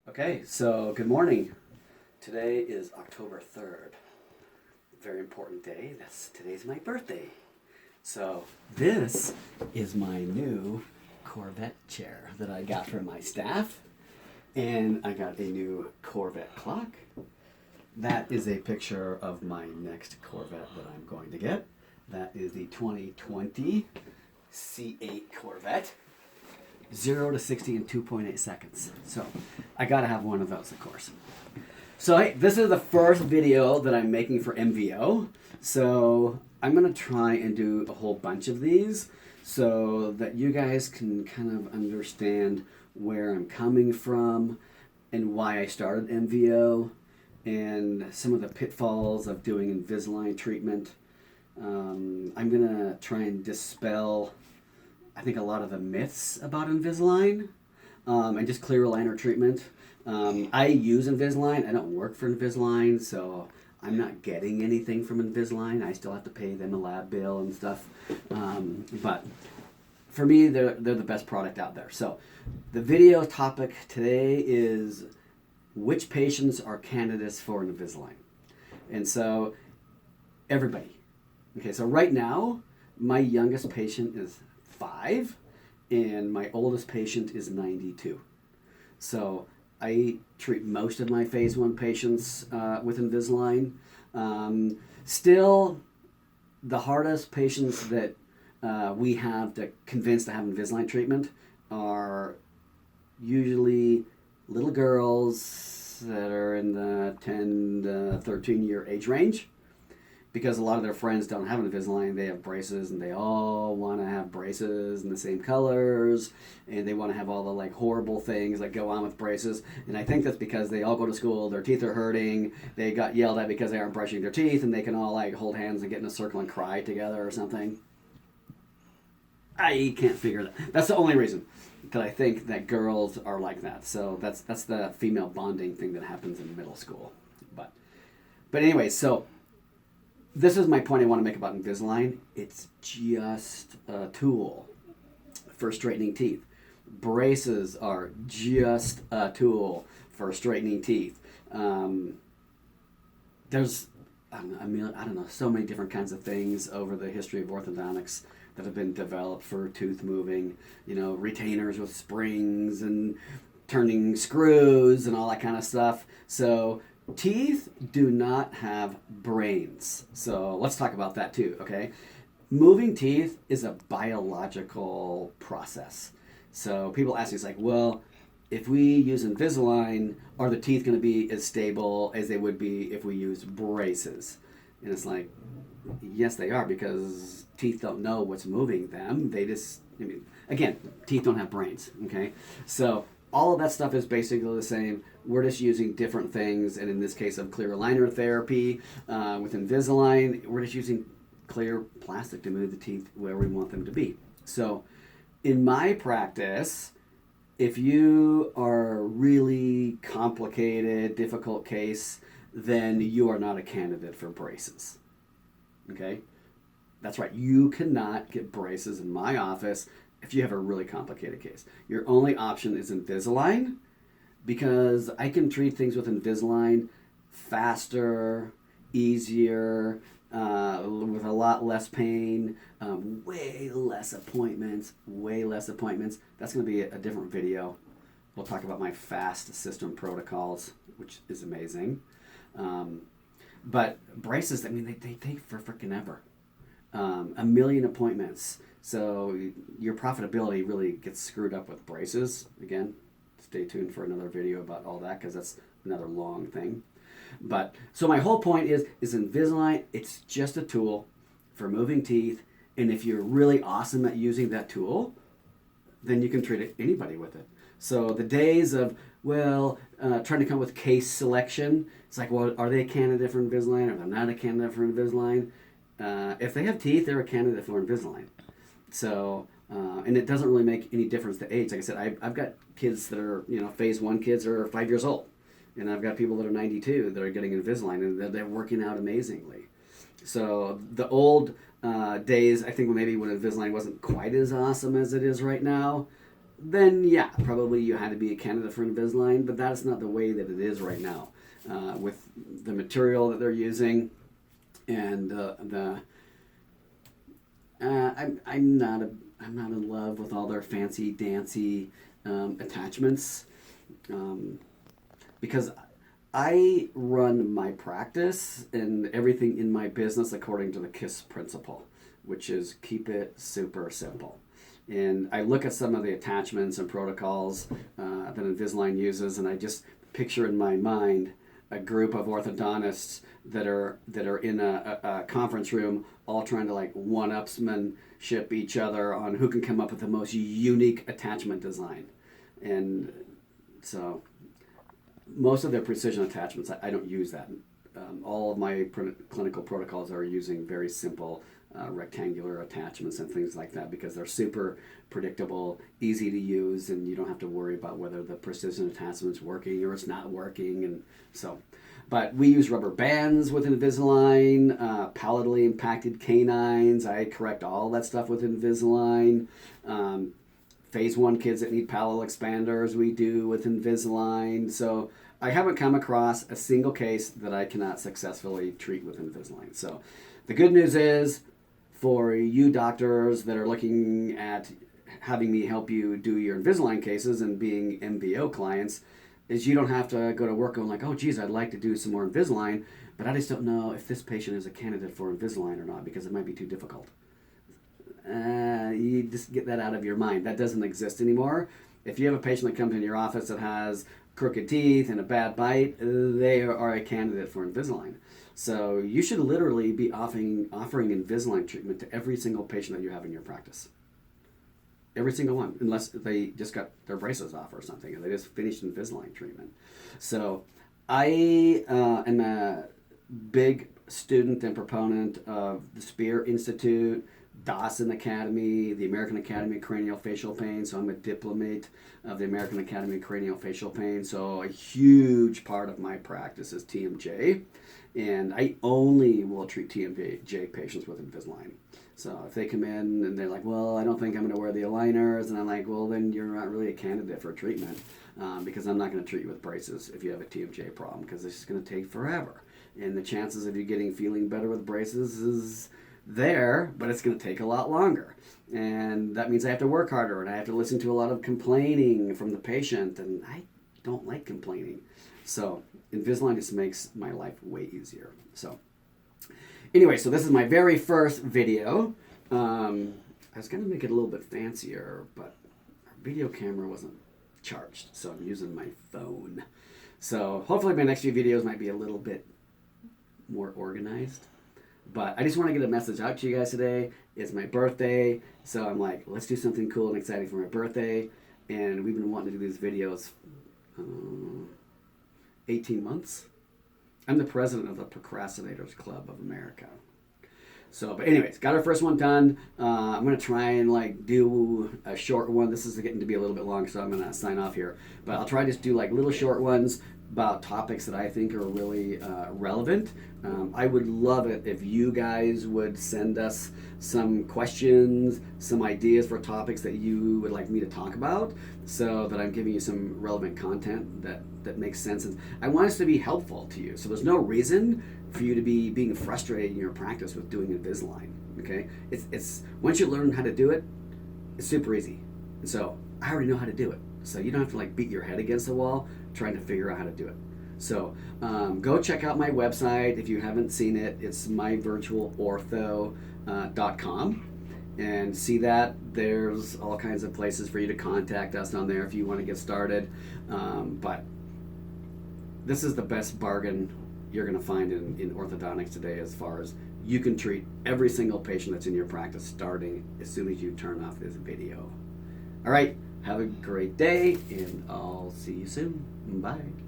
Okay, so good morning. Today is October 3rd. Very important day. Today's my birthday. So this is my new Corvette chair that I got from my staff. And I got a new Corvette clock. That is a picture of my next Corvette that I'm going to get. That is the 2020 C8 Corvette. 0 to 60 in 2.8 seconds. So I gotta have one of those, of course. So hey, this is the first video that I'm making for MVO. So I'm gonna try and do a whole bunch of these so that you guys can kind of understand where I'm coming from and why I started MVO and some of the pitfalls of doing Invisalign treatment. I'm gonna try and dispel I think a lot of the myths about Invisalign and just clear aligner treatment. I use Invisalign. I don't work for Invisalign, so I'm not getting anything from Invisalign. I still have to pay them a lab bill and stuff. But for me, they're the best product out there. So the video topic today is which patients are candidates for Invisalign. And so everybody. Okay, so right now, my youngest patient is 5 and my oldest patient is 92. So I treat most of my phase 1 patients with Invisalign. Still, the hardest patients that we have to convince to have Invisalign treatment are usually little girls that are in the 10 to 13 year age range. Because a lot of their friends don't have Invisalign, they have braces, and they all want to have braces in the same colors, and they want to have all the like horrible things that go on with braces. And I think that's because they all go to school, their teeth are hurting, they got yelled at because they aren't brushing their teeth, and they can all like hold hands and get in a circle and cry together or something. I can't figure that. That's the only reason that I think that girls are like that. So that's the female bonding thing that happens in middle school. But anyway, so this is my point I want to make about Invisalign. It's just a tool for straightening teeth. Braces are just a tool for straightening teeth. There's, I don't know, so many different kinds of things over the history of orthodontics that have been developed for tooth moving. You know, retainers with springs and turning screws and all that kind of stuff. So teeth do not have brains. So let's talk about that too, okay? Moving teeth is a biological process. So people ask me, it's like, well, if we use Invisalign, are the teeth going to be as stable as they would be if we use braces? And it's like, yes, they are, because teeth don't know what's moving them. They just, again, teeth don't have brains, okay? So all of that stuff is basically the same. We're just using different things, and in this case of clear aligner therapy with Invisalign, we're just using clear plastic to move the teeth where we want them to be. So in my practice, if you are a really complicated, difficult case, then you are not a candidate for braces. Okay? That's right. You cannot get braces in my office if you have a really complicated case. Your only option is Invisalign, because I can treat things with Invisalign faster, easier, with a lot less pain, way less appointments. That's going to be a different video. We'll talk about my fast system protocols, which is amazing. But braces, they take for freaking ever. 1 million appointments. So your profitability really gets screwed up with braces. Again, stay tuned for another video about all that, because that's another long thing. But so my whole point is Invisalign, it's just a tool for moving teeth. And if you're really awesome at using that tool, then you can treat anybody with it. So the days of, trying to come up with case selection, it's like, well, are they a candidate for Invisalign, or they're not a candidate for Invisalign? If they have teeth, they're a candidate for Invisalign. So, and it doesn't really make any difference to age. Like I said, I've got kids that are, phase 1 kids are 5 years old. And I've got people that are 92 that are getting Invisalign, and they're working out amazingly. So the old days, I think maybe when Invisalign wasn't quite as awesome as it is right now, then yeah, probably you had to be a candidate for Invisalign, but that's not the way that it is right now. With the material that they're using and I'm not in love with all their fancy dancy attachments, because I run my practice and everything in my business according to the KISS principle, which is keep it super simple. And I look at some of the attachments and protocols that Invisalign uses, and I just picture in my mind a group of orthodontists that are in a conference room, all trying to like one-upsmanship each other on who can come up with the most unique attachment design. And so most of their precision attachments, I don't use that. All of my clinical protocols are using very simple rectangular attachments and things like that, because they're super predictable, easy to use, and you don't have to worry about whether the precision attachment's working or it's not working. And so, but we use rubber bands with Invisalign, palatally impacted canines. I correct all that stuff with Invisalign. Phase 1 kids that need palatal expanders, we do with Invisalign. So I haven't come across a single case that I cannot successfully treat with Invisalign. So the good news is, for you doctors that are looking at having me help you do your Invisalign cases and being MVO clients, is you don't have to go to work going like, oh geez, I'd like to do some more Invisalign, but I just don't know if this patient is a candidate for Invisalign or not because it might be too difficult. You just get that out of your mind. That doesn't exist anymore. If you have a patient that comes in your office that has crooked teeth and a bad bite, they are a candidate for Invisalign. So you should literally be offering Invisalign treatment to every single patient that you have in your practice. Every single one, unless they just got their braces off or something and they just finished Invisalign treatment. So I am a big student and proponent of the Spear Institute, Dawson Academy, the American Academy of Craniofacial Pain. So I'm a diplomate of the American Academy of Craniofacial Pain. So a huge part of my practice is TMJ. And I only will treat TMJ patients with Invisalign. So if they come in and they're like, well, I don't think I'm going to wear the aligners, and I'm like, well, then you're not really a candidate for treatment, because I'm not going to treat you with braces if you have a TMJ problem, because it's just going to take forever. And the chances of you feeling better with braces is there, but it's going to take a lot longer. And that means I have to work harder, and I have to listen to a lot of complaining from the patient, and I don't like complaining. So Invisalign just makes my life way easier. So anyway, so this is my very first video. I was going to make it a little bit fancier, but our video camera wasn't charged, so I'm using my phone. So hopefully my next few videos might be a little bit more organized. But I just want to get a message out to you guys today. It's my birthday, so I'm like, let's do something cool and exciting for my birthday. And we've been wanting to do these videos 18 months. I'm the president of the Procrastinators Club of America. So, but anyways, got our first one done. I'm going to try and like do a short one. This is getting to be a little bit long, so I'm going to sign off here. But I'll try to just do like little short ones about topics that I think are really relevant. I would love it if you guys would send us some questions, some ideas for topics that you would like me to talk about, so that I'm giving you some relevant content that makes sense. And I want us to be helpful to you. So there's no reason for you to be being frustrated in your practice with doing Invisalign. Okay, it's once you learn how to do it, it's super easy. And so I already know how to do it. So you don't have to like beat your head against the wall trying to figure out how to do it. So go check out my website if you haven't seen it. It's myvirtualortho.com, and see that there's all kinds of places for you to contact us on there if you want to get started. But this is the best bargain you're going to find in orthodontics today, as far as you can treat every single patient that's in your practice starting as soon as you turn off this video. All right, have a great day, and I'll see you soon. Bye.